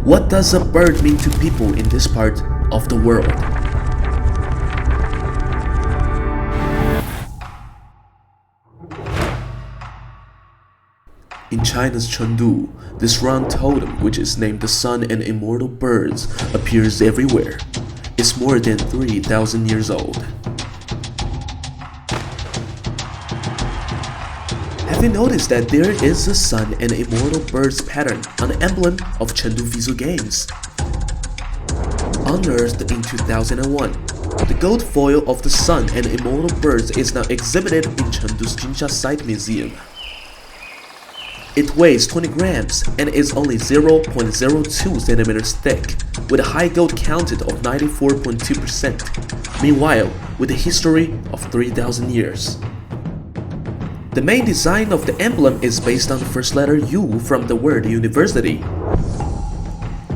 What does a bird mean to people in this part of the world? In China's Chengdu, this round totem, which is named the Sun and Immortal Birds, appears everywhere. It's more than 3,000 years old. Have you noticed that there is a Sun and Immortal Birds pattern on the emblem of Chengdu Visual Games? Unearthed in 2001, the gold foil of the Sun and Immortal Birds is now exhibited in Chengdu's Jinsha Site Museum. It weighs 20 grams and is only 0.02 centimeters thick, with a high gold content of 94.2%, meanwhile with a history of 3,000 years. The main design of the emblem is based on the first letter U from the word university.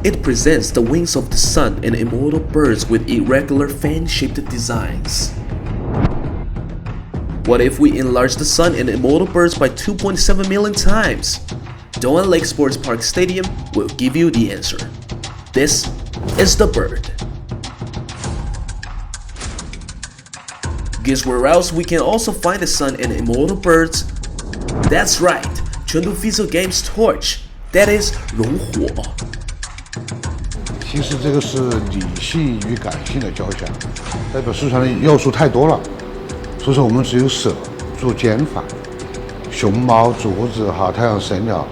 It presents the wings of the sun and immortal birds with irregular fan-shaped designs. What if we enlarge the sun and immortal birds by 2.7 million times? Doan Lake Sports Park Stadium will give you the answer. This is the bird. Guess where else we can also find the sun and immortal birds? That's right, Chengdu Visual Games torch, that is 熔火。其实这个是理性与感性的交响，代表四川的要素太多了，所以说我们只有舍做减法，熊猫、竹子哈、太阳神鸟，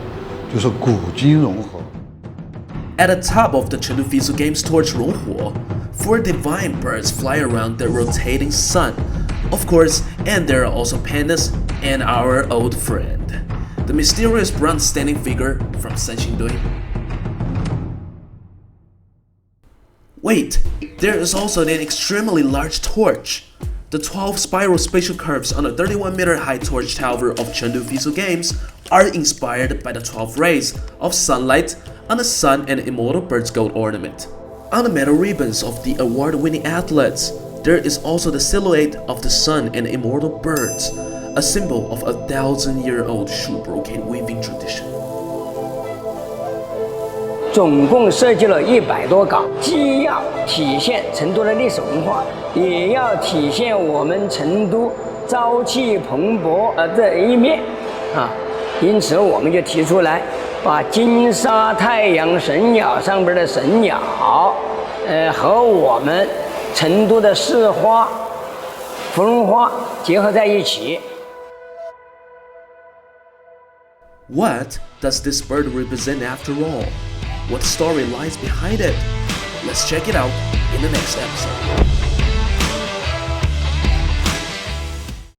就是古今融合。At the top of the Chengdu Visual Games torch 熔火, 4 divine birds fly around the rotating sun. Of course, and there are also pandas and our old friend, the mysterious bronze standing figure from Sanxingdui. Wait, there is also an extremely large torch. The 12 spiral spatial curves on the 31-meter high torch tower of Chengdu Visual Games are inspired by the 12 rays of sunlight on the sun and immortal bird's gold ornament. On the metal ribbons of the award-winning athletes, there is also the silhouette of the sun and immortal birds, a symbol of a 1,000-year-old shoe brocade weaving tradition. 总共设计了100多稿，既要体现成都的历史文化，也要体现我们成都朝气蓬勃的一面啊。因此，我们就提出来，把金沙太阳神鸟上边的神鸟，和我们成都的市花、芙蓉花结合在一起。What does this bird represent after all? What story lies behind it? Let's check it out in the next episode.